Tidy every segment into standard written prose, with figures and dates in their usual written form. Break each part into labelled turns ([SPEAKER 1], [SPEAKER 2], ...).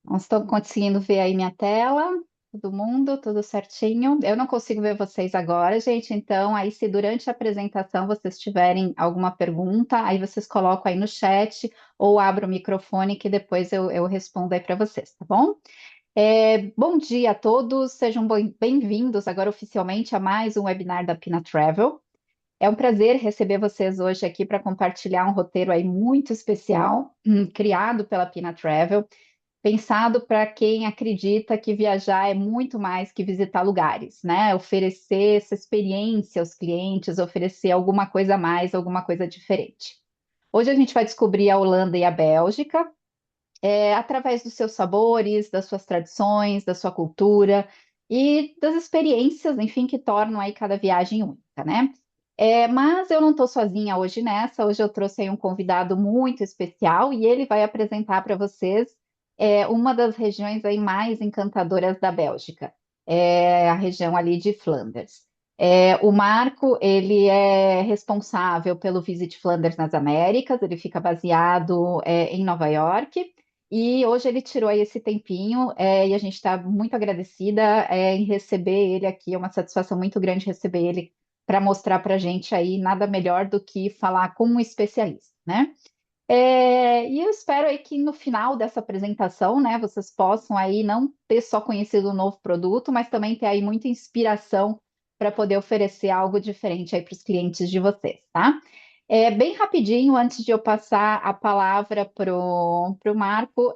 [SPEAKER 1] Nós estamos conseguindo ver aí minha tela, todo mundo, tudo certinho. Eu não consigo ver vocês agora, gente. Então, aí, se durante a apresentação vocês tiverem alguma pergunta, aí vocês colocam aí no chat ou abram o microfone que depois eu respondo aí para vocês, tá bom? Bom dia a todos, sejam bem-vindos agora oficialmente a mais um webinar da Appina Travel. É um prazer receber vocês hoje aqui para compartilhar um roteiro aí muito especial, criado pela Appina Travel, pensado para quem acredita que viajar é muito mais que visitar lugares, né? Oferecer essa experiência aos clientes, oferecer alguma coisa a mais, alguma coisa diferente. Hoje a gente vai descobrir a Holanda e a Bélgica, através dos seus sabores, das suas tradições, da sua cultura e das experiências, enfim, que tornam aí cada viagem única, né? Mas eu não estou sozinha hoje nessa. Hoje eu trouxe aí um convidado muito especial e ele vai apresentar para vocês uma das regiões aí mais encantadoras da Bélgica, a região ali de Flanders. O Marco, ele é responsável pelo Visit Flanders nas Américas, ele fica baseado em Nova York, e hoje ele tirou aí esse tempinho, e a gente está muito agradecida em receber ele aqui, é uma satisfação muito grande receber ele para mostrar para a gente aí nada melhor do que falar com um especialista, né? E eu espero aí que no final dessa apresentação, né, vocês possam aí não ter só conhecido o novo produto, mas também ter aí muita inspiração para poder oferecer algo diferente aí para os clientes de vocês, tá? Bem rapidinho, antes de eu passar a palavra pro Marco,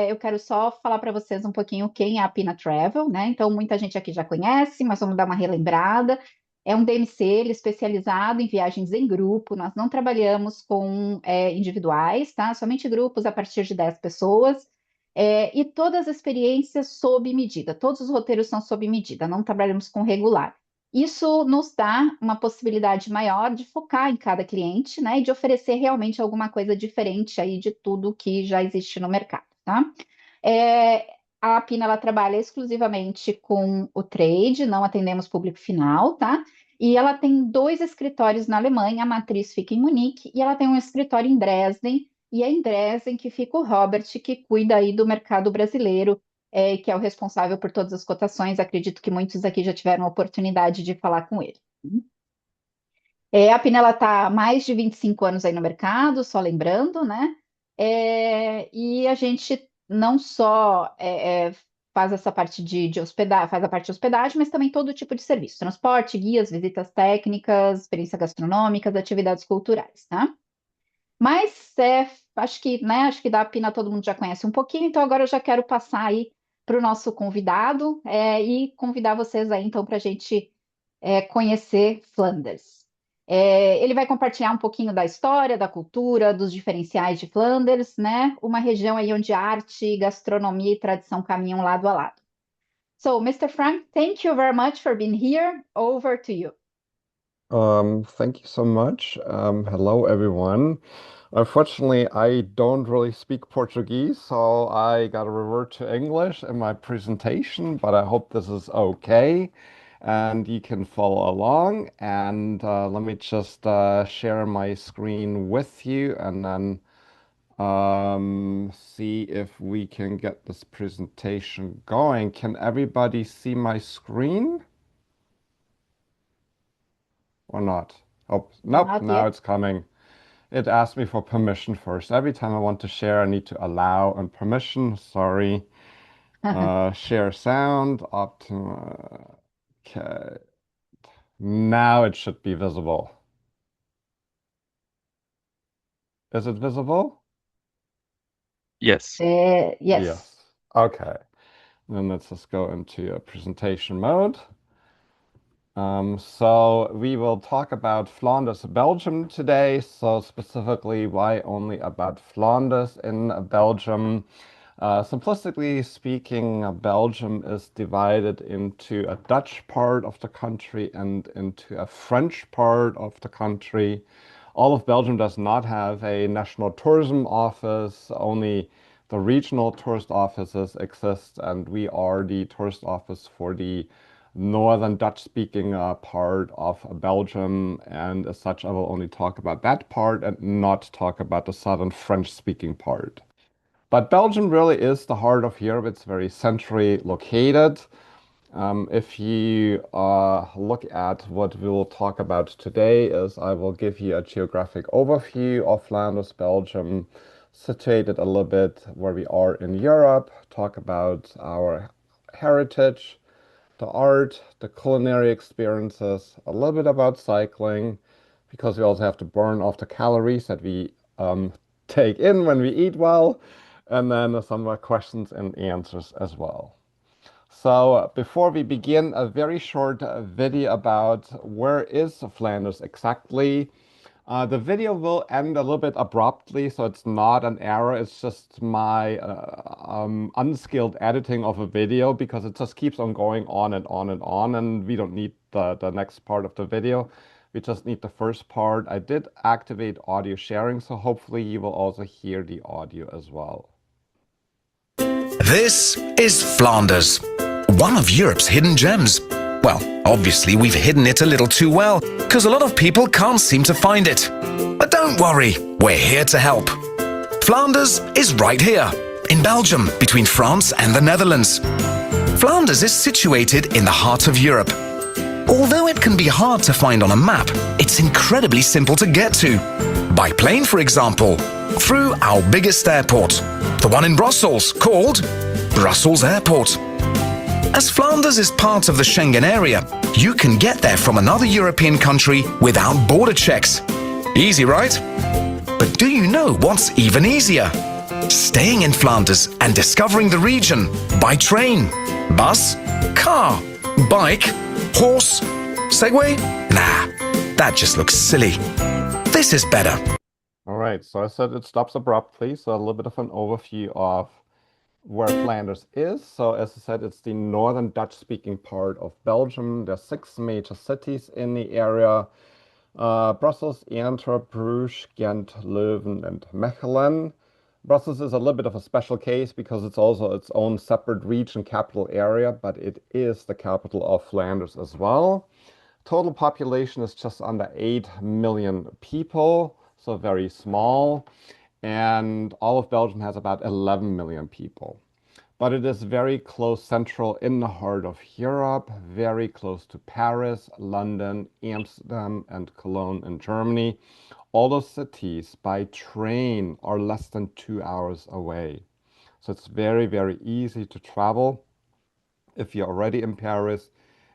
[SPEAKER 1] eu quero só falar para vocês um pouquinho quem é a Appina Travel, né? Então, muita gente aqui já conhece, mas vamos dar uma relembrada. É um DMC, ele é especializado em viagens em grupo. Nós não trabalhamos com individuais, tá? Somente grupos a partir de 10 pessoas. E todas as experiências sob medida. Todos os roteiros são sob medida, não trabalhamos com regular. Isso nos dá uma possibilidade maior de focar em cada cliente, né? E de oferecer realmente alguma coisa diferente aí de tudo que já existe no mercado, tá? É, a Pina ela trabalha exclusivamente com o trade, não atendemos público final, tá? E ela tem dois escritórios na Alemanha, a matriz fica em Munique, e ela tem um escritório em Dresden, e é em Dresden que fica o Robert, que cuida aí do mercado brasileiro, que é o responsável por todas as cotações. Acredito que muitos aqui já tiveram a oportunidade de falar com ele. A Pina ela está há mais de 25 anos aí no mercado, só lembrando, né? E a gente não só faz essa parte de hospedagem, faz a parte de hospedagem, mas também todo tipo de serviço, transporte, guias, visitas técnicas, experiências gastronômicas, atividades culturais, tá? Mas acho que, né, acho que da Pina todo mundo já conhece um pouquinho, então agora eu já quero passar aí para o nosso convidado e convidar vocês aí então para a gente conhecer Flanders. Ele vai compartilhar um pouquinho da história, da cultura, dos diferenciais de Flanders, né? Uma região aí onde arte, gastronomia e tradição caminham lado a lado. So, Mr. Frank, thank you very much for being here. Over to you.
[SPEAKER 2] Thank you so much. Hello, everyone. Unfortunately, I don't really speak Portuguese, so I got to revert to English in my presentation, but I hope this is okay and you can follow along. And let me just share my screen with you and then see if we can get this presentation going. Can everybody see my screen or not? Oh, nope,
[SPEAKER 1] Not
[SPEAKER 2] now
[SPEAKER 1] yet.
[SPEAKER 2] it's coming. It asks me for permission first. Every time I want to share, I need to allow and permission. Sorry. Share sound, optim. Okay. Now it should be visible. Is it visible?
[SPEAKER 3] Yes.
[SPEAKER 1] Yes.
[SPEAKER 2] Yes. Okay. Then let's just go into a presentation mode. So we will talk about Flanders, Belgium today. So specifically, why only about Flanders in Belgium? Simplistically speaking, Belgium is divided into a Dutch part of the country and into a French part of the country. All of Belgium does not have a national tourism office, only the regional tourist offices exist, and we are the tourist office for the northern Dutch-speaking part of Belgium, and as such, I will only talk about that part and not talk about the southern French-speaking part. But Belgium really is the heart of Europe. It's very centrally located. If you look at what we will talk about today is I will give you a geographic overview of Flanders, Belgium, situated a little bit where we are in Europe, talk about our heritage, the art, the culinary experiences, a little bit about cycling, because we also have to burn off the calories that we take in when we eat well, and then some questions and answers as well. So before we begin, a very short video about where is Flanders exactly. The video will end a little bit abruptly, so it's not an error. It's just my unskilled editing of a video because it just keeps on going on and on and on, and we don't need the next part of the video. We just need the first part. I did activate audio sharing, so hopefully you will also hear the audio as well.
[SPEAKER 4] This is Flanders, one of Europe's hidden gems. Well, obviously we've hidden it a little too well, because a lot of people can't seem to find it. But don't worry, we're here to help. Flanders is right here, in Belgium, between France and the Netherlands. Flanders is situated in the heart of Europe. Although it can be hard to find on a map, it's incredibly simple to get to. By plane, for example, through our biggest airport, the one in Brussels, called Brussels Airport. As Flanders is part of the Schengen area, you can get there from another European country without border checks. Easy, right? But do you know what's even easier? Staying in Flanders and discovering the region by train, bus, car, bike, horse, Segway? Nah, that just looks silly. This is better.
[SPEAKER 2] All right, so I said it stops abruptly, so a little bit of an overview of where Flanders is. So as I said, it's the northern Dutch-speaking part of Belgium. There are 6 major cities in the area. Brussels, Antwerp, Bruges, Ghent, Leuven, and Mechelen. Brussels is a little bit of a special case because it's also its own separate region capital area, but it is the capital of Flanders as well. Total population is just under 8 million people, so very small. And all of Belgium has about 11 million people. But it is very close central in the heart of Europe, very close to Paris, London, Amsterdam, and Cologne in Germany. All those cities by train are less than 2 hours away. So it's very, very easy to travel. If you're already in Paris,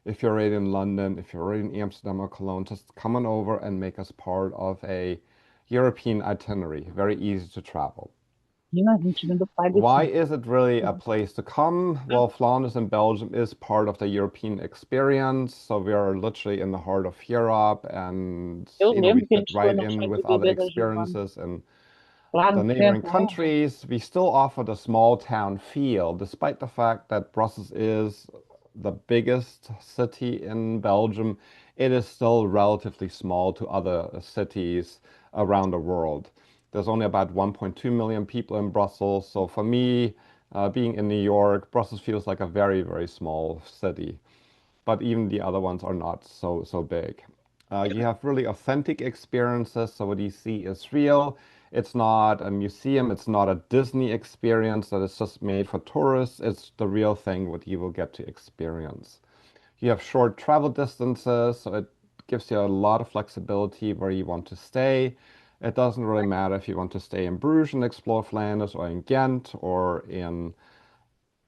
[SPEAKER 2] if you're already in London, if you're already in Amsterdam or Cologne, just come on over and make us part of a European itinerary. Very easy to travel. Why is it really a place to come? Well, Flanders in Belgium is part of the European experience. So we are literally in the heart of Europe, and we fit right in with other experiences and the neighboring countries. We still offer the small town feel, despite the fact that Brussels is the biggest city in Belgium. It is still relatively small to other cities around the world. There's only about 1.2 million people in Brussels. So for me, being in New York, Brussels feels like a very, very small city. But even the other ones are not so big. You have really authentic experiences. So what you see is real. It's not a museum. It's not a Disney experience that is just made for tourists. It's the real thing what you will get to experience. You have short travel distances, so it gives you a lot of flexibility where you want to stay. It doesn't really matter if you want to stay in Bruges and explore Flanders, or in Ghent, or in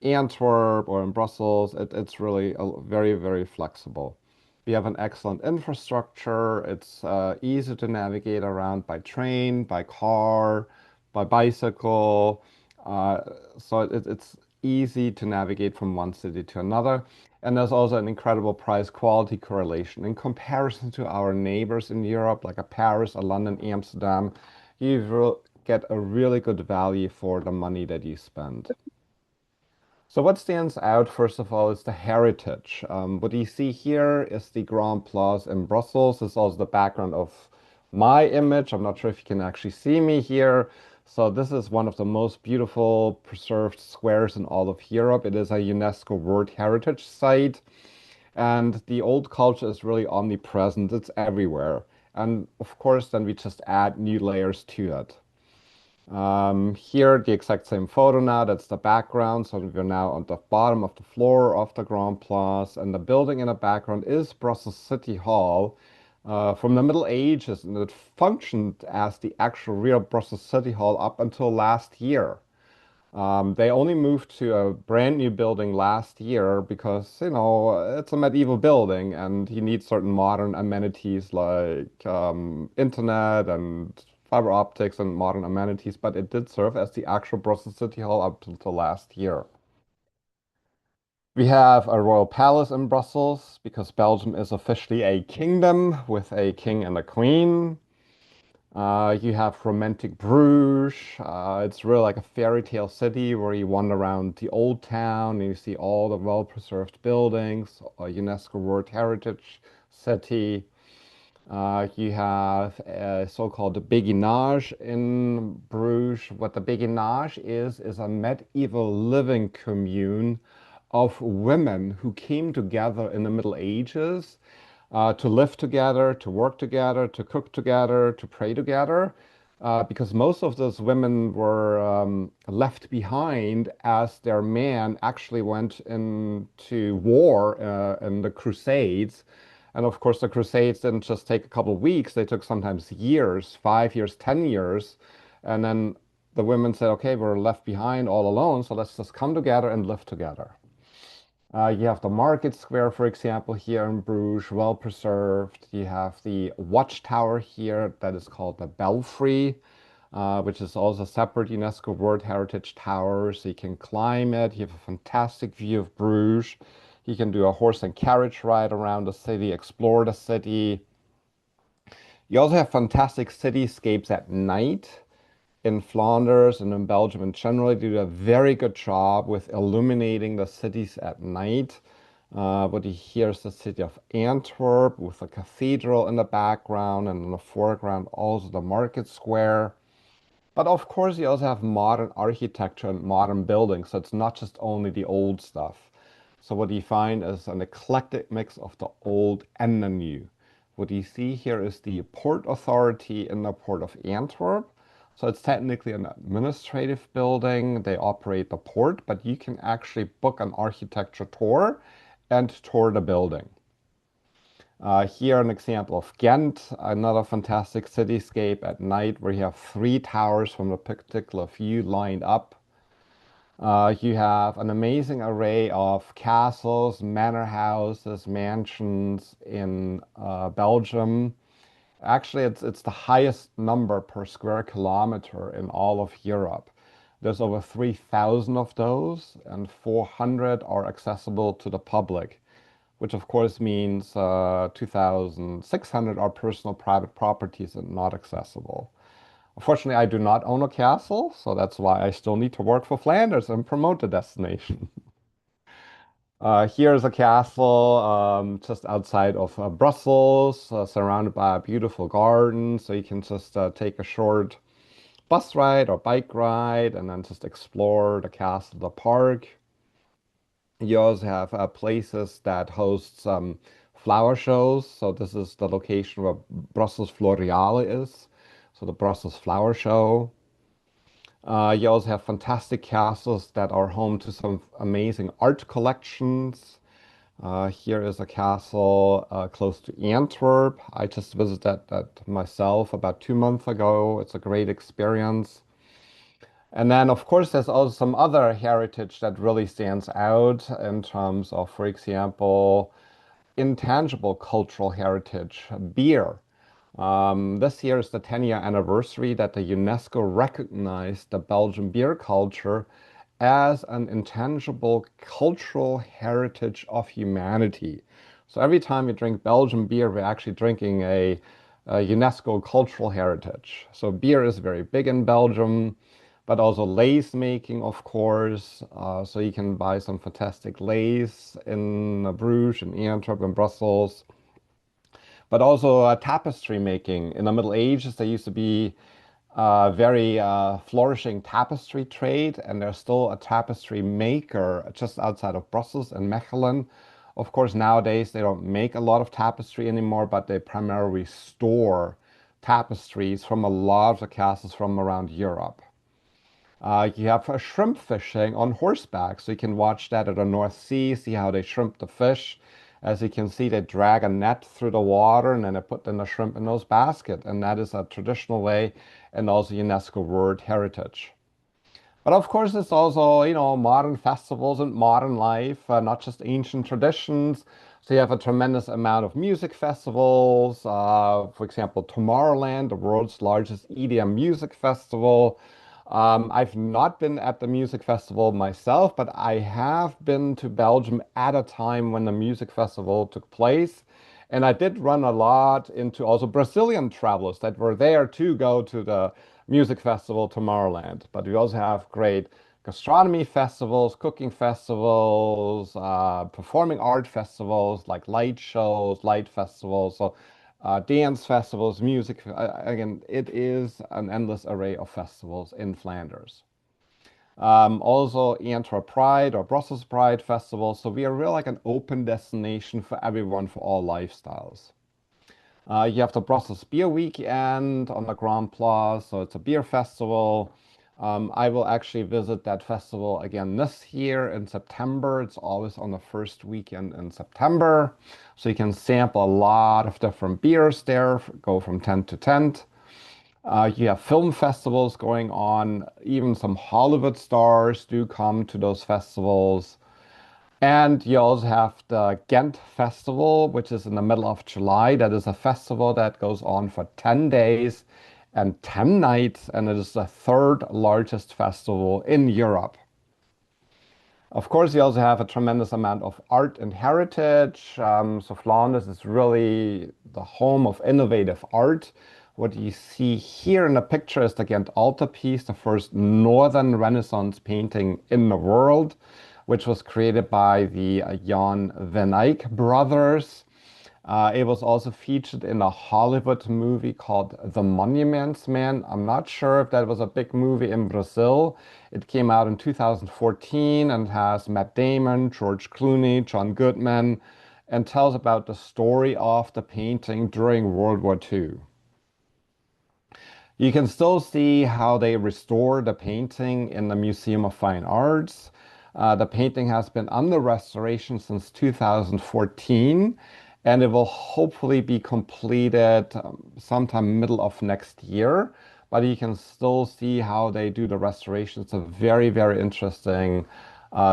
[SPEAKER 2] Antwerp, or in Brussels. It's really very, very flexible. We have an excellent infrastructure. It's easy to navigate around by train, by car, by bicycle. So it's easy to navigate from one city to another. And there's also an incredible price-quality correlation. In comparison to our neighbors in Europe, like a Paris, a London, Amsterdam, you will get a really good value for the money that you spend. So what stands out, first of all, is the heritage. What you see here is the Grand Place in Brussels. This is also the background of my image. I'm not sure if you can actually see me here. So this is one of the most beautiful preserved squares in all of Europe. It is a UNESCO World Heritage Site. And the old culture is really omnipresent. It's everywhere. And of course, then we just add new layers to it. Here, the exact same photo now, that's the background. So we're now on the bottom of the floor of the Grand Place, and the building in the background is Brussels City Hall from the Middle Ages, and it functioned as the actual real Brussels City Hall up until last year. They only moved to a brand new building last year because, it's a medieval building and you need certain modern amenities like internet and fiber optics and modern amenities, but it did serve as the actual Brussels City Hall up until last year. We have a royal palace in Brussels because Belgium is officially a kingdom with a king and a queen. You have romantic Bruges. It's really like a fairy tale city where you wander around the old town and you see all the well-preserved buildings, a UNESCO World Heritage City. You have a so-called Béguinage in Bruges. What the Béguinage is a medieval living commune of women who came together in the Middle Ages to live together, to work together, to cook together, to pray together, because most of those women were left behind as their man actually went into war in the Crusades. And of course, the Crusades didn't just take a couple of weeks, they took sometimes years, 5 years, 10 years. And then the women said, okay, we're left behind all alone, so let's just come together and live together. You have the market square, for example, here in Bruges, well preserved. You have the watchtower here that is called the Belfry, which is also a separate UNESCO World Heritage Tower. So you can climb it. You have a fantastic view of Bruges. You can do a horse and carriage ride around the city, explore the city. You also have fantastic cityscapes at night in Flanders and in Belgium in general. They do a very good job with illuminating the cities at night. What you hear is the city of Antwerp with the cathedral in the background, and in the foreground also the market square. But of course, you also have modern architecture and modern buildings, so it's not just only the old stuff. So what you find is an eclectic mix of the old and the new. What you see here is the Port Authority in the Port of Antwerp. So it's technically an administrative building. They operate the port, but you can actually book an architecture tour and tour the building. Here an example of Ghent, another fantastic cityscape at night where you have three towers from a particular view lined up. You have an amazing array of castles, manor houses, mansions in Belgium. Actually, it's the highest number per square kilometer in all of Europe. There's over 3,000 of those, and 400 are accessible to the public, which of course means 2,600 are personal private properties and not accessible. Unfortunately, I do not own a castle, so that's why I still need to work for Flanders and promote the destination. Here's a castle just outside of Brussels, surrounded by a beautiful garden. So you can just take a short bus ride or bike ride and then just explore the castle, the park. You also have places that host some flower shows. So this is the location where Brussels Floriale is. So the Brussels Flower Show. You also have fantastic castles that are home to some amazing art collections. Here is a castle close to Antwerp. I just visited that myself about 2 months ago. It's a great experience. And then, of course, there's also some other heritage that really stands out in terms of, for example, intangible cultural heritage, beer. This year is the 10-year anniversary that the UNESCO recognized the Belgian beer culture as an intangible cultural heritage of humanity. So every time we drink Belgian beer, we're actually drinking a UNESCO cultural heritage. So beer is very big in Belgium, but also lace making, of course. So you can buy some fantastic lace in Bruges and Antwerp and Brussels. But also tapestry making. In the Middle Ages, there used to be a very flourishing tapestry trade, and there's still a tapestry maker just outside of Brussels in Mechelen. Of course, nowadays they don't make a lot of tapestry anymore, but they primarily store tapestries from a lot of the castles from around Europe. You have shrimp fishing on horseback, so you can watch that at the North Sea, see how they shrimp the fish. As you can see, they drag a net through the water and then they put in the shrimp in those baskets. And that is a traditional way and also UNESCO World Heritage. But of course, it's also, modern festivals and modern life, not just ancient traditions. So you have a tremendous amount of music festivals. For example, Tomorrowland, the world's largest EDM music festival. I've not been at the music festival myself, but I have been to Belgium at a time when the music festival took place. And I did run a lot into also Brazilian travelers that were there to go to the music festival Tomorrowland. But we also have great gastronomy festivals, cooking festivals, performing art festivals like light shows, light festivals. So dance festivals, music. Again, it is an endless array of festivals in Flanders. Also, Antwerp Pride or Brussels Pride Festival. So we are really like an open destination for everyone, for all lifestyles. You have the Brussels Beer Weekend on the Grand Place, so it's a beer festival. I will actually visit that festival again this year in September. It's always on the first weekend in September. So you can sample a lot of different beers there, go from tent to tent. You have film festivals going on. Even some Hollywood stars do come to those festivals. And you also have the Ghent Festival, which is in the middle of July. That is a festival that goes on for 10 days and 10 nights, and it is the third largest festival in Europe. Of course, you also have a tremendous amount of art and heritage. So Flanders is really the home of innovative art. What you see here in the picture is the Ghent altarpiece, the first Northern Renaissance painting in the world, which was created by the Jan van Eyck brothers. It was also featured in a Hollywood movie called The Monuments Man. I'm not sure if that was a big movie in Brazil. It came out in 2014 and has Matt Damon, George Clooney, John Goodman, and tells about the story of the painting during World War II. You can still see how they restore the painting in the Museum of Fine Arts. The painting has been under restoration since 2014, and it will hopefully be completed sometime middle of next year. But you can still see how they do the restoration. It's a very, very interesting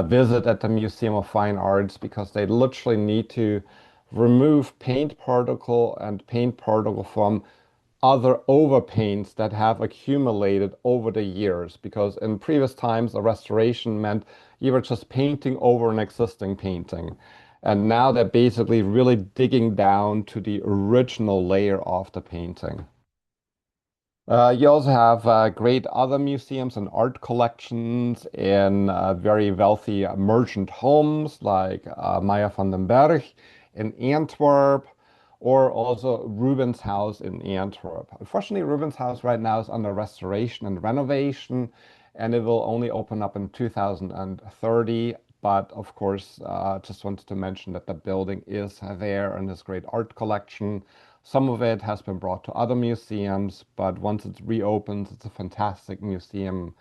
[SPEAKER 2] visit at the Museum of Fine Arts, because they literally need to remove paint particle and paint particle from other overpaints that have accumulated over the years, because in previous times a restoration meant you were just painting over an existing painting, and now they're basically really digging down to the original layer of the painting. You also have great other museums and art collections in very wealthy merchant homes like Meyer van den Berg in Antwerp, or also Rubens House in Antwerp. Unfortunately, Rubens House right now is under restoration and renovation, and it will only open up in 2030. But of course, just wanted to mention that the building is there and this great art collection. Some of it has been brought to other museums, but once it reopens, it's a fantastic museum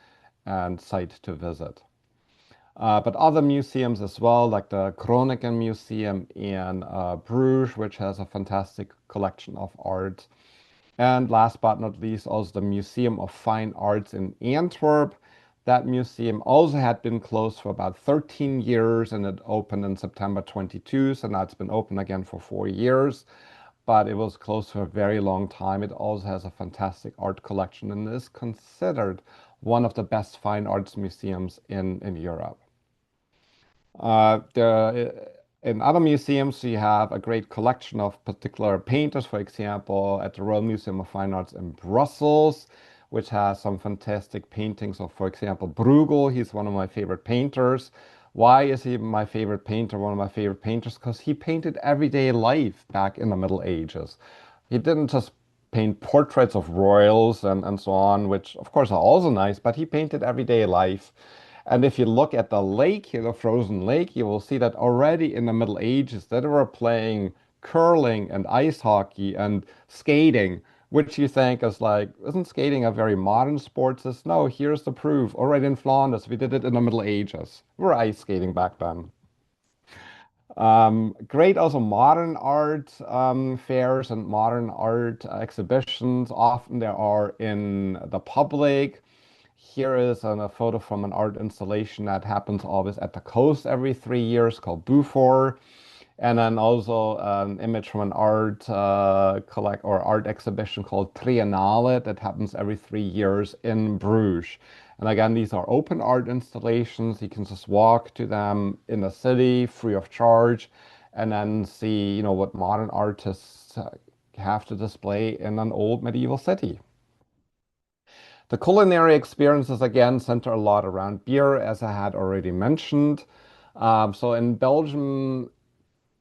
[SPEAKER 2] and site to visit. But other museums as well, like the Groningen Museum in Bruges, which has a fantastic collection of art. And last but not least, also the Museum of Fine Arts in Antwerp. That museum also had been closed for about 13 years, and it opened in September 22, so now it's been open again for 4 years. But it was closed for a very long time. It also has a fantastic art collection and is considered one of the best fine arts museums in Europe. In other museums, you have a great collection of particular painters, for example, at the Royal Museum of Fine Arts in Brussels, which has some fantastic paintings of, for example, Bruegel. He's one of my favorite painters. Why is he my favorite painter, one of my favorite painters? Because he painted everyday life back in the Middle Ages. He didn't just paint portraits of royals and so on, which of course are also nice, but he painted everyday life. And if you look at the lake here, the frozen lake, you will see that already in the Middle Ages that they were playing curling and ice hockey and skating which you think is like, isn't skating a very modern sport? Says, no, here's the proof. Already in Flanders, we did it in the Middle Ages. We were ice skating back then. Great also modern art fairs and modern art exhibitions. Often there are in the public. Here is a photo from an art installation that happens always at the coast every 3 years called Beaufort. And then also an image from an art collect or art exhibition called Triennale that happens every 3 years in Bruges. And again, these are open art installations. You can just walk to them in the city free of charge and then see, what modern artists have to display in an old medieval city. The culinary experiences again center a lot around beer, as I had already mentioned. So in Belgium,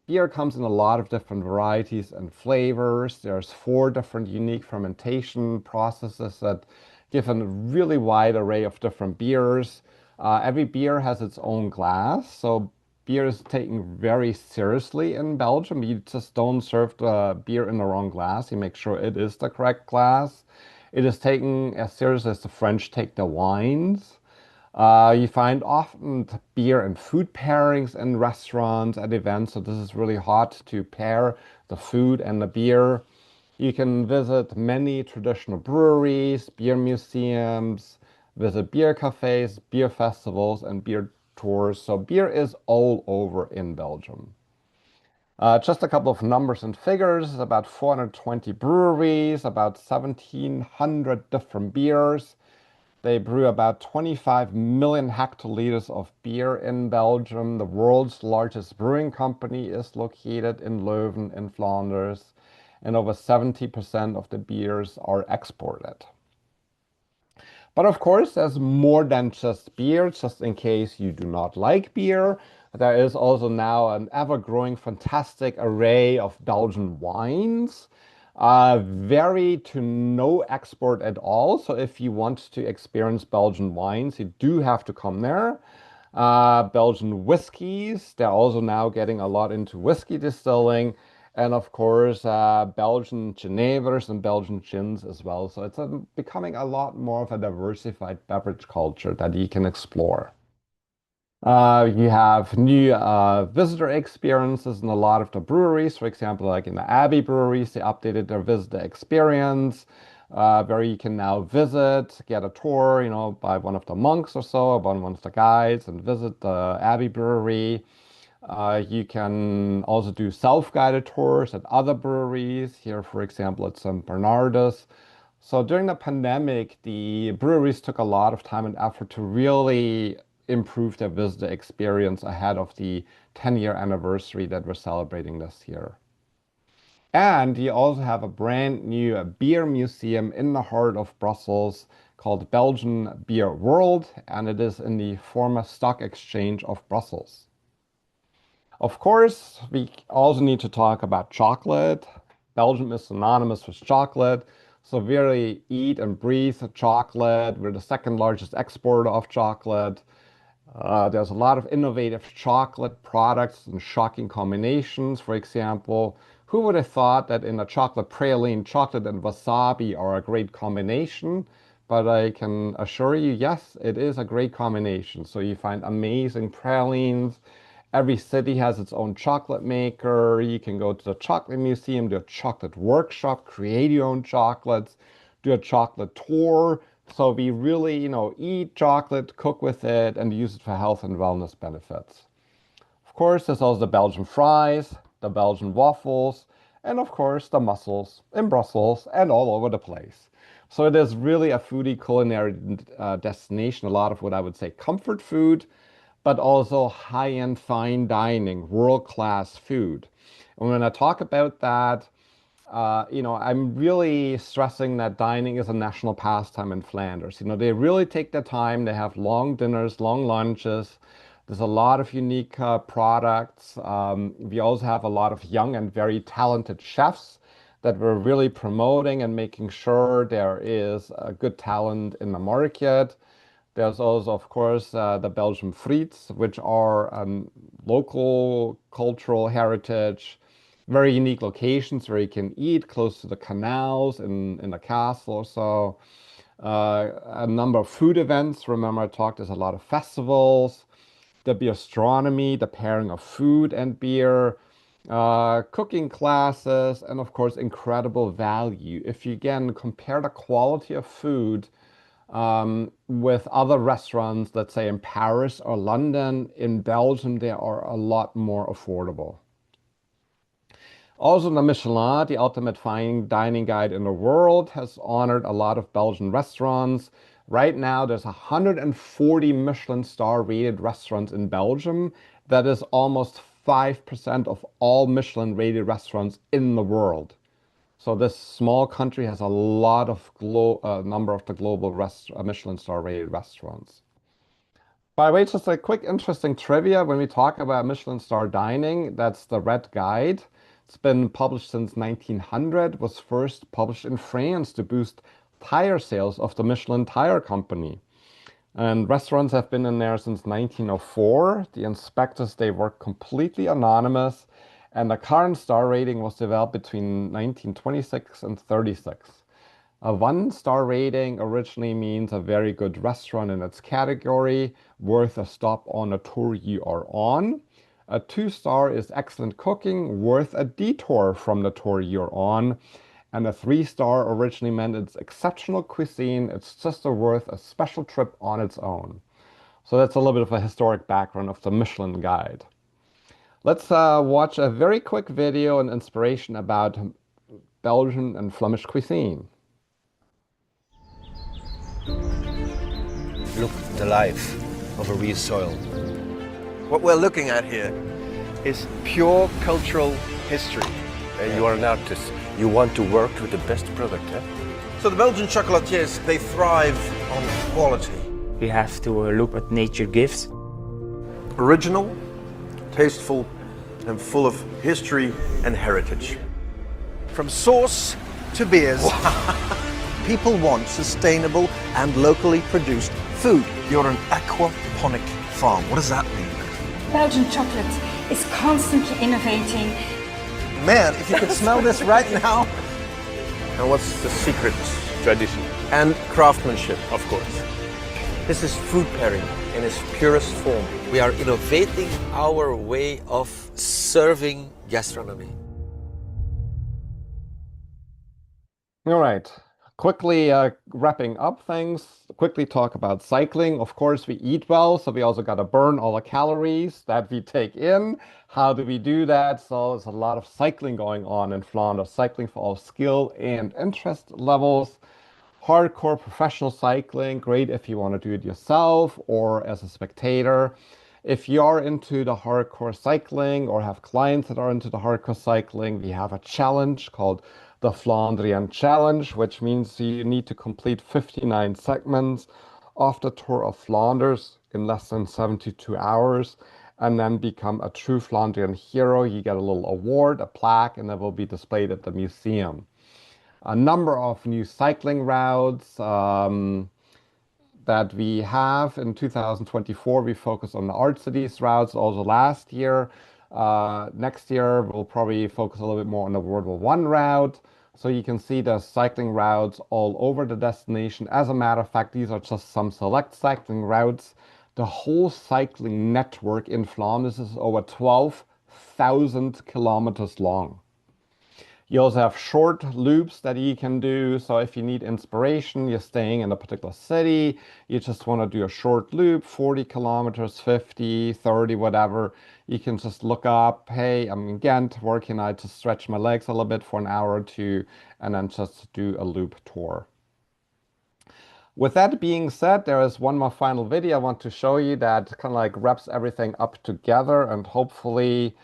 [SPEAKER 2] beer comes in a lot of different varieties and flavors. There's 4 different unique fermentation processes that give a really wide array of different beers. Every beer has its own glass, so beer is taken very seriously in Belgium. You just don't serve the beer in the wrong glass. You make sure it is the correct glass. It is taken as seriously as the French take the wines. You find often beer and food pairings in restaurants at events, so this is really hot to pair the food and the beer. You can visit many traditional breweries, beer museums, visit beer cafes, beer festivals, and beer tours. So beer is all over in Belgium. Just a couple of numbers and figures, about 420 breweries, about 1,700 different beers. They brew about 25 million hectoliters of beer in Belgium. The world's largest brewing company is located in Leuven in Flanders, and over 70% of the beers are exported. But of course, there's more than just beer, just in case you do not like beer. There is also now an ever-growing fantastic array of Belgian wines. Very to no export at all. So if you want to experience Belgian wines, you do have to come there. Belgian whiskeys, they're also now getting a lot into whiskey distilling. And of course, Belgian Genevers and Belgian gins as well. So it's becoming a lot more of a diversified beverage culture that you can explore. You have new visitor experiences in a lot of the breweries. For example, like in the Abbey breweries, they updated their visitor experience, where you can now visit, get a tour, by one of the monks or so, or one of the guides, and visit the Abbey brewery. You can also do self-guided tours at other breweries. Here, for example, at St. Bernardus. So during the pandemic, the breweries took a lot of time and effort to really improve their visitor experience ahead of the 10-year anniversary that we're celebrating this year. And you also have a brand new beer museum in the heart of Brussels called Belgian Beer World, and it is in the former stock exchange of Brussels. Of course, we also need to talk about chocolate. Belgium is synonymous with chocolate. So we really eat and breathe chocolate. We're the second largest exporter of chocolate. There's a lot of innovative chocolate products and shocking combinations. For example, who would have thought that in a chocolate praline, chocolate and wasabi are a great combination? But I can assure you, yes, it is a great combination. So you find amazing pralines. Every city has its own chocolate maker. You can go to the chocolate museum, do a chocolate workshop, create your own chocolates, do a chocolate tour. So we really, eat chocolate, cook with it, and use it for health and wellness benefits. Of course, there's also the Belgian fries, the Belgian waffles, and of course, the mussels in Brussels and all over the place. So it is really a foodie culinary destination, a lot of what I would say comfort food, but also high-end fine dining, world-class food. And when I talk about that, I'm really stressing that dining is a national pastime in Flanders. They really take their time. They have long dinners, long lunches. There's a lot of unique products. We also have a lot of young and very talented chefs that we're really promoting and making sure there is a good talent in the market. There's also, of course, the Belgian frites, which are local cultural heritage. very unique locations where you can eat close to the canals in the castle or so. A number of food events. Remember, I talked, there's a lot of festivals, the beerastronomy, the pairing of food and beer, cooking classes, and of course, incredible value. If you again compare the quality of food with other restaurants, let's say in Paris or London, in Belgium, they are a lot more affordable. Also, the Michelin, the ultimate fine dining guide in the world, has honored a lot of Belgian restaurants. Right now, there's 140 Michelin star rated restaurants in Belgium. That is almost 5% of all Michelin rated restaurants in the world. So this small country has a lot of number of the global Michelin star rated restaurants. By the way, just a quick interesting trivia. When we talk about Michelin star dining, that's the Red Guide. It's been published since 1900, was first published in France to boost tire sales of the Michelin tire company. And restaurants have been in there since 1904. The inspectors, they work completely anonymous. And the current star rating was developed between 1926 and 36. A 1-star rating originally means a very good restaurant in its category, worth a stop on a tour you are on. A 2-star is excellent cooking, worth a detour from the tour you're on. And a 3-star originally meant it's exceptional cuisine, it's just worth a special trip on its own. So that's a little bit of a historic background of the Michelin Guide. Let's watch a very quick video and inspiration about Belgian and Flemish cuisine.
[SPEAKER 5] Look at the life of a real soil.
[SPEAKER 6] What we're looking at here is pure cultural history.
[SPEAKER 5] You are an artist. You want to work with the best product, eh?
[SPEAKER 6] So the Belgian chocolatiers, they thrive on quality.
[SPEAKER 7] We have to look at nature gifts.
[SPEAKER 6] Original, tasteful, and full of history and heritage. From sauce to beers, people want sustainable and locally produced food. You're an aquaponic farm. What does that mean?
[SPEAKER 8] Belgian chocolate is constantly innovating.
[SPEAKER 6] Man, if you could smell this right now.
[SPEAKER 5] And what's the secret? Tradition.
[SPEAKER 6] And craftsmanship.
[SPEAKER 5] Of course.
[SPEAKER 6] This is food pairing in its purest form.
[SPEAKER 9] We are innovating our way of serving gastronomy.
[SPEAKER 2] All right. Quickly wrapping up things, quickly talk about cycling. Of course, we eat well, so we also got to burn all the calories that we take in. How do we do that? So there's a lot of cycling going on in Flanders, cycling for all skill and interest levels. Hardcore professional cycling, great if you want to do it yourself or as a spectator. If you're into the hardcore cycling or have clients that are into the hardcore cycling, we have a challenge called the Flandrian Challenge, which means you need to complete 59 segments of the Tour of Flanders in less than 72 hours and then become a true Flandrian hero. You get a little award, a plaque, and that will be displayed at the museum. A number of new cycling routes that we have in 2024. We focus on the Art Cities routes also last year. Next year, we'll probably focus a little bit more on the World War I route. So you can see the cycling routes all over the destination. As a matter of fact, these are just some select cycling routes. The whole cycling network in Flanders is over 12,000 kilometers long. You also have short loops that you can do. So if you need inspiration, you're staying in a particular city, you just want to do a short loop, 40 kilometers, 50, 30, whatever. You can just look up, hey, I'm in Ghent, where can I just stretch my legs a little bit for an hour or two, and then just do a loop tour. With that being said, there is one more final video I want to show you that kind of like wraps everything up together, and hopefully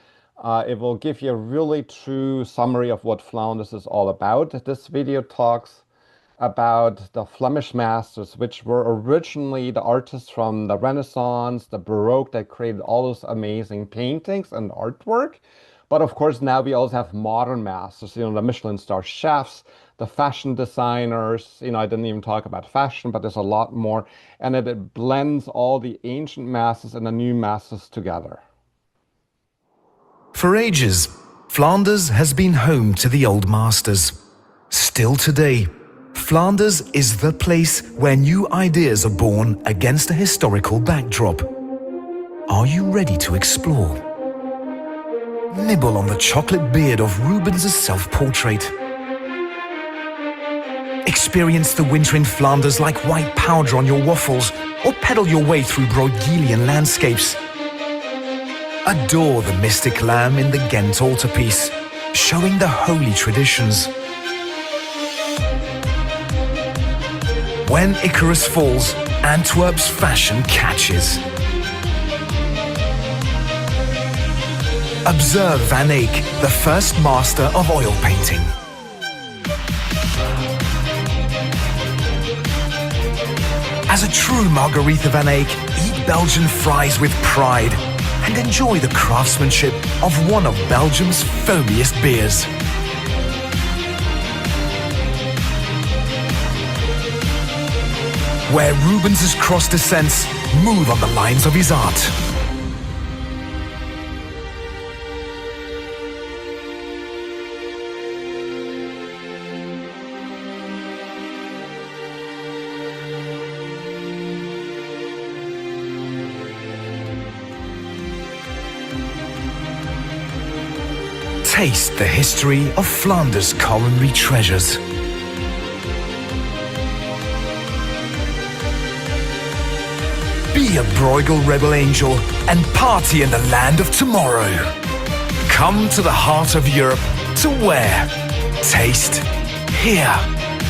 [SPEAKER 2] it will give you a really true summary of what Flanders is all about. This video talks about the Flemish masters, which were originally the artists from the Renaissance, the Baroque, that created all those amazing paintings and artwork. But of course, now we also have modern masters, the Michelin star chefs, the fashion designers. I didn't even talk about fashion, but there's a lot more. And it blends all the ancient masters and the new masters together.
[SPEAKER 4] For ages, Flanders has been home to the old masters. Still today, Flanders is the place where new ideas are born against a historical backdrop. Are you ready to explore? Nibble on the chocolate beard of Rubens' self-portrait. Experience the winter in Flanders like white powder on your waffles, or pedal your way through Bruegelian landscapes. Adore the mystic lamb in the Ghent altarpiece, showing the holy traditions. When Icarus falls, Antwerp's fashion catches. Observe Van Eyck, the first master of oil painting. As a true Margaretha Van Eyck, eat Belgian fries with pride and enjoy the craftsmanship of one of Belgium's foamiest beers. Where Rubens' cross descents, move on the lines of his art. Taste the history of Flanders' culinary treasures. Be a Bruegel rebel angel and party in the land of tomorrow. Come to the heart of Europe to wear, taste, hear,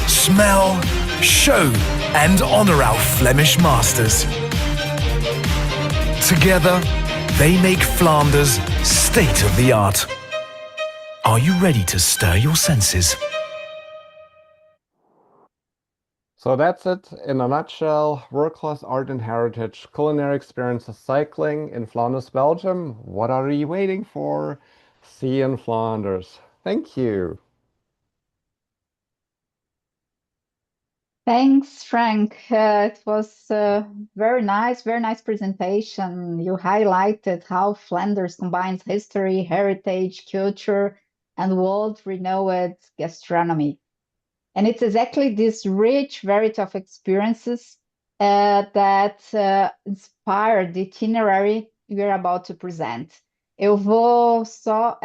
[SPEAKER 4] smell, show, and honor our Flemish masters. Together, they make Flanders state-of-the-art. Are you ready to stir your senses?
[SPEAKER 2] So that's it in a nutshell. World-class art and heritage, culinary experiences, cycling in Flanders, Belgium. What are you waiting for? See you in Flanders. Thank you.
[SPEAKER 1] Thanks, Frank. It was very nice presentation. You highlighted how Flanders combines history, heritage, culture, and world-renowned gastronomy. And it's exactly this rich variety of experiences that inspired the itinerary we're about to present. Eu vou só...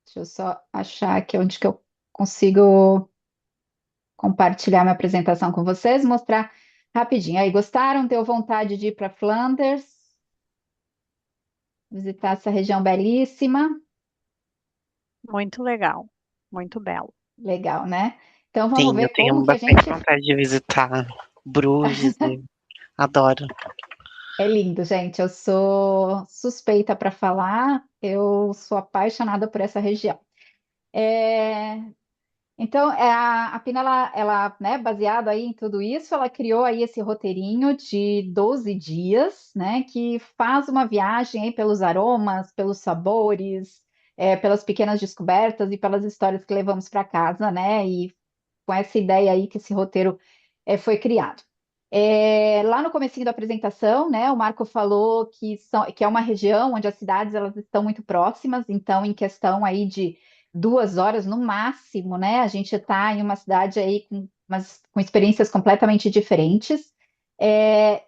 [SPEAKER 1] deixa eu só achar aqui onde que eu consigo compartilhar minha apresentação com vocês, mostrar rapidinho. Aí, gostaram? Deu vontade de ir para Flanders? Visitar essa região belíssima?
[SPEAKER 10] Muito legal, muito belo.
[SPEAKER 1] Legal, né? Então vamos
[SPEAKER 11] Sim,
[SPEAKER 1] ver
[SPEAKER 11] eu tenho
[SPEAKER 1] como que a
[SPEAKER 11] bastante
[SPEAKER 1] gente...
[SPEAKER 11] vontade de visitar Bruges e adoro.
[SPEAKER 1] É lindo, gente. Eu sou suspeita para falar, eu sou apaixonada por essa região. Então, a Pina, né, baseado aí em tudo isso, ela criou aí esse roteirinho de 12 dias, né, que faz uma viagem aí pelos aromas, pelos sabores, pelas pequenas descobertas e pelas histórias que levamos para casa, né, e com essa ideia aí que esse roteiro foi criado. Lá no comecinho da apresentação, né, o Marco falou que é uma região onde as cidades elas estão muito próximas, então em questão aí de 2 horas no máximo, né, a gente está em uma cidade aí com experiências completamente diferentes.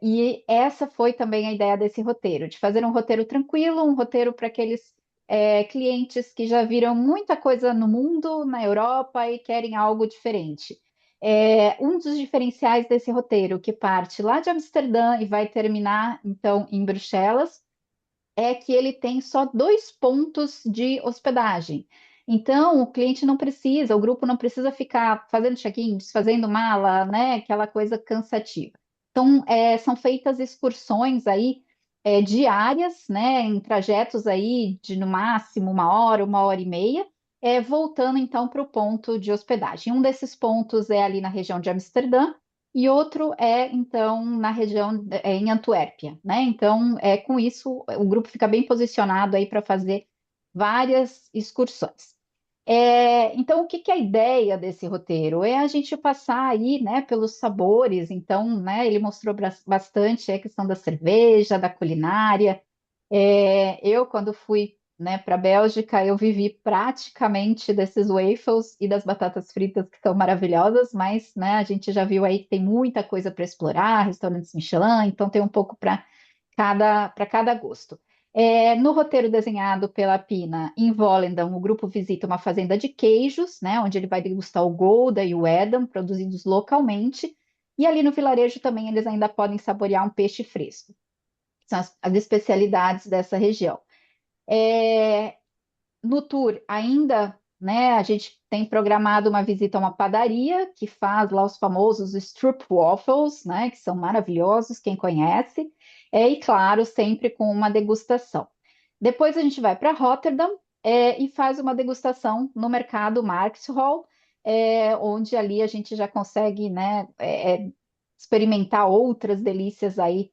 [SPEAKER 1] E essa foi também a ideia desse roteiro, de fazer um roteiro tranquilo, um roteiro para aqueles clientes que já viram muita coisa no mundo, na Europa e querem algo diferente. Um dos diferenciais desse roteiro, que parte lá de Amsterdã e vai terminar, então, em Bruxelas, é que ele tem só 2 pontos de hospedagem. Então, o cliente não precisa, o grupo não precisa ficar fazendo check-in, desfazendo mala, né? Aquela coisa cansativa. Então, são feitas excursões aí diárias, né? Em trajetos aí de no máximo 1 hora, 1 hora e meia, voltando então para o ponto de hospedagem. Um desses pontos é ali na região de Amsterdã e outro então na região em Antuérpia, né? Então, com isso, o grupo fica bem posicionado aí para fazer várias excursões. Então, o que é a ideia desse roteiro? É a gente passar aí, né, pelos sabores. Então, né, ele mostrou bastante a questão da cerveja, da culinária. Eu, quando fui né, para a Bélgica, eu vivi praticamente desses waffles e das batatas fritas que são maravilhosas, mas, né, a gente já viu aí que tem muita coisa para explorar, restaurantes Michelin, então tem um pouco para cada gosto. No roteiro desenhado pela Appina, em Volendam, o grupo visita uma fazenda de queijos, né, onde ele vai degustar o Gouda e o Edam, produzidos localmente, e ali no vilarejo também eles ainda podem saborear um peixe fresco. São as especialidades dessa região. No tour, ainda, né, a gente tem programado uma visita a uma padaria que faz lá os famosos stroopwafels, né, que são maravilhosos, quem conhece, e claro, sempre com uma degustação. Depois a gente vai para Rotterdam, e faz uma degustação no mercado Marktshall, onde ali a gente já consegue, né, experimentar outras delícias aí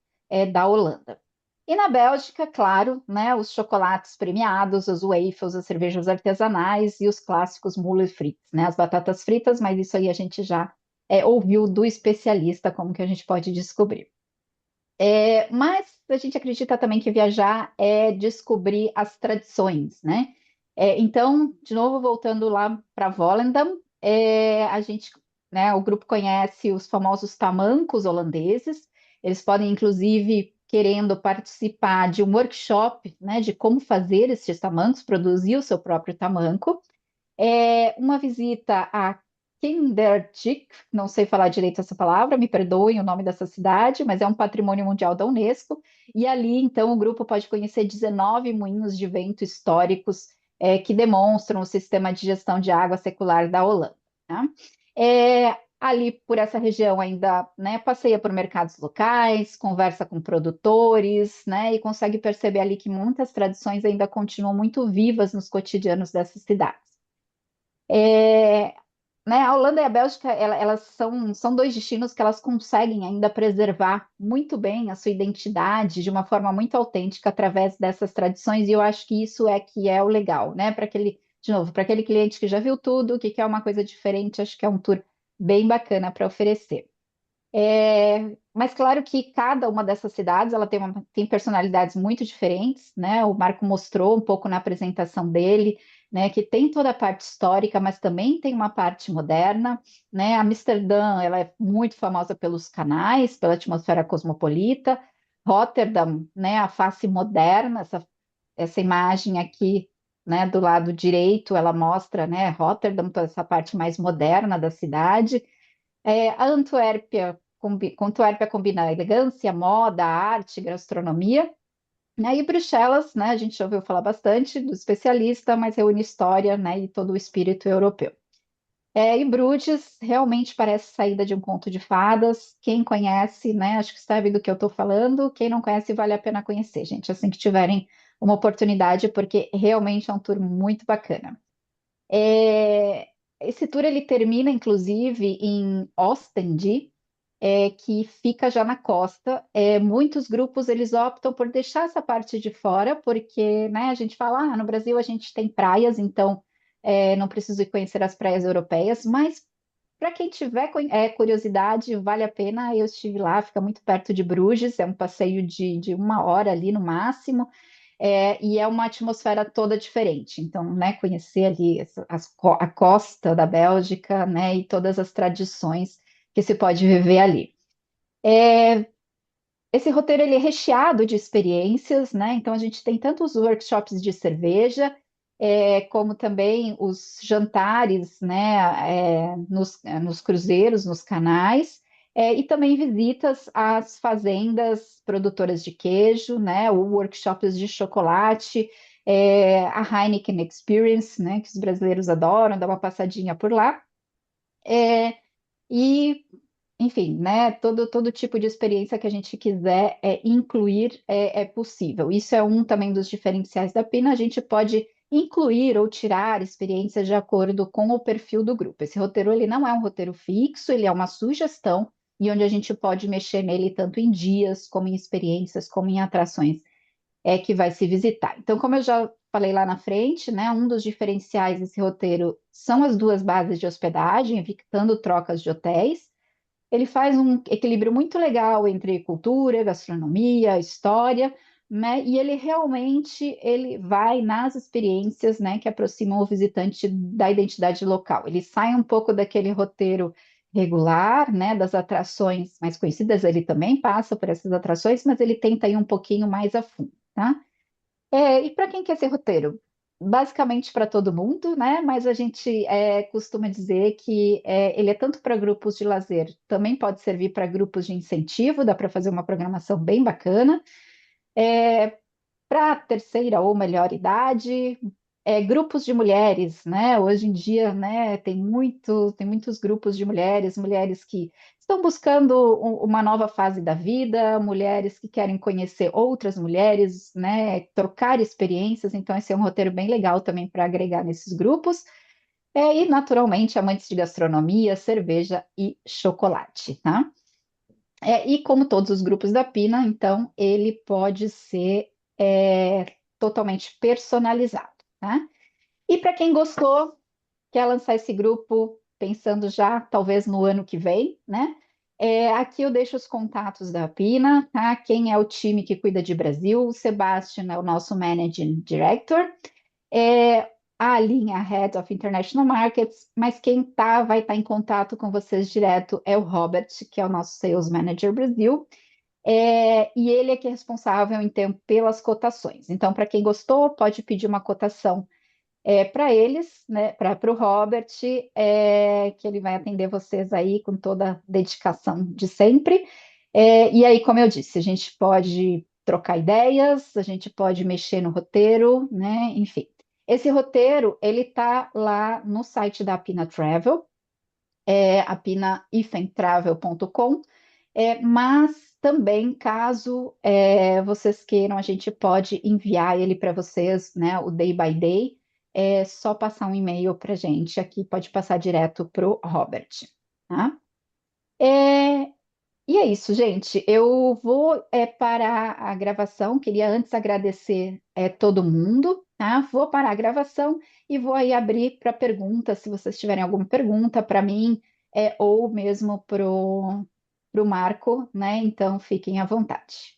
[SPEAKER 1] da Holanda. E na Bélgica, claro, né, os chocolates premiados, os waffles, as cervejas artesanais e os clássicos moules frites, né, as batatas fritas, mas isso aí a gente já ouviu do especialista, como que a gente pode descobrir. Mas a gente acredita também que viajar é descobrir as tradições, né? Então, de novo, voltando lá para Volendam, a gente, né, o grupo conhece os famosos tamancos holandeses. Eles podem, inclusive, querendo participar de um workshop, né, de como fazer esses tamancos, produzir o seu próprio tamanco. Uma visita a Kindertjik, não sei falar direito essa palavra, me perdoem o nome dessa cidade, mas é um patrimônio mundial da Unesco, e ali, então, o grupo pode conhecer 19 moinhos de vento históricos que demonstram o sistema de gestão de água secular da Holanda, né? Ali por essa região ainda, né, passeia por mercados locais, conversa com produtores, né, e consegue perceber ali que muitas tradições ainda continuam muito vivas nos cotidianos dessas cidades. Né, a Holanda e a Bélgica, elas são dois destinos que elas conseguem ainda preservar muito bem a sua identidade de uma forma muito autêntica através dessas tradições, e eu acho que isso que é o legal, né? De novo, para aquele cliente que já viu tudo, que quer uma coisa diferente, acho que é um tour bem bacana para oferecer. Mas claro que cada uma dessas cidades ela tem personalidades muito diferentes, né? O Marco mostrou um pouco na apresentação dele, né, que tem toda a parte histórica, mas também tem uma parte moderna, né? Amsterdã, ela é muito famosa pelos canais, pela atmosfera cosmopolita. Rotterdam, né, a face moderna, essa imagem aqui, né, do lado direito, ela mostra, né, Rotterdam, toda essa parte mais moderna da cidade. A Antuérpia combina elegância, moda, arte, gastronomia, né? E Bruxelas, né? A gente já ouviu falar bastante do especialista, mas reúne história, né? E todo o espírito europeu. E Bruges realmente parece saída de um conto de fadas. Quem conhece, né? Acho que sabe do que eu estou falando. Quem não conhece, vale a pena conhecer, gente. Assim que tiverem uma oportunidade, porque realmente é um tour muito bacana. Esse tour ele termina, inclusive, em Ostende, que fica já na costa. Muitos grupos eles optam por deixar essa parte de fora, porque, né, a gente fala, no Brasil a gente tem praias, então não preciso ir conhecer as praias europeias, mas para quem tiver curiosidade, vale a pena. Eu estive lá, fica muito perto de Bruges, é um passeio de 1 hora ali no máximo. E é uma atmosfera toda diferente. Então, né, conhecer ali a costa da Bélgica, né, e todas as tradições que se pode viver ali. Esse roteiro ele é recheado de experiências, né? Então a gente tem tanto os workshops de cerveja, como também os jantares, né? Nos cruzeiros, nos canais, e também visitas às fazendas produtoras de queijo, né? Ou workshops de chocolate, a Heineken Experience, né? Que os brasileiros adoram, dar uma passadinha por lá. E enfim, né? Todo tipo de experiência que a gente quiser incluir é possível. Isso é um também dos diferenciais da Pina. A gente pode incluir ou tirar experiências de acordo com o perfil do grupo. Esse roteiro ele não é um roteiro fixo, ele é uma sugestão e onde a gente pode mexer nele tanto em dias, como em experiências, como em atrações que vai se visitar. Então, como eu já falei lá na frente, né? Um dos diferenciais desse roteiro são as duas bases de hospedagem, evitando trocas de hotéis. Ele faz um equilíbrio muito legal entre cultura, gastronomia, história, né? E ele realmente ele vai nas experiências, né, que aproximam o visitante da identidade local. Ele sai um pouco daquele roteiro regular, né, das atrações mais conhecidas, ele também passa por essas atrações, mas ele tenta ir um pouquinho mais a fundo, tá? E para quem quer esse roteiro? Basicamente para todo mundo, né? Mas a gente costuma dizer que ele é tanto para grupos de lazer, também pode servir para grupos de incentivo, dá para fazer uma programação bem bacana. Para terceira ou melhor idade, grupos de mulheres, né? Hoje em dia, né, tem muitos grupos de mulheres, mulheres que estão buscando uma nova fase da vida, mulheres que querem conhecer outras mulheres, né, trocar experiências. Então, esse é um roteiro bem legal também para agregar nesses grupos. E, naturalmente, amantes de gastronomia, cerveja e chocolate, tá? E como todos os grupos da Pina, então ele pode ser totalmente personalizado, tá? E para quem gostou, quer lançar esse grupo pensando já talvez no ano que vem, né? Aqui eu deixo os contatos da Pina, tá? Quem é o time que cuida de Brasil? O Sebastian é o nosso Managing Director. É, a linha Head of International Markets, mas quem vai estar em contato com vocês direto é o Robert, que é o nosso Sales Manager Brasil, e ele é que é responsável, então, pelas cotações. Então, para quem gostou, pode pedir uma cotação para eles, né, para o Robert, que ele vai atender vocês aí com toda a dedicação de sempre. E aí, como eu disse, a gente pode trocar ideias, a gente pode mexer no roteiro, né? Enfim. Esse roteiro, ele tá lá no site da Appina Travel, apina-travel.com, mas também, caso vocês queiram, a gente pode enviar ele para vocês, né, o day by day, é só passar um e-mail para a gente, aqui pode passar direto para o Robert, tá? É, e é isso, gente. Eu vou parar a gravação. Queria antes agradecer todo mundo, tá? Vou parar a gravação e vou aí abrir para perguntas, se vocês tiverem alguma pergunta para mim, ou mesmo pro Marco, né? Então fiquem à vontade.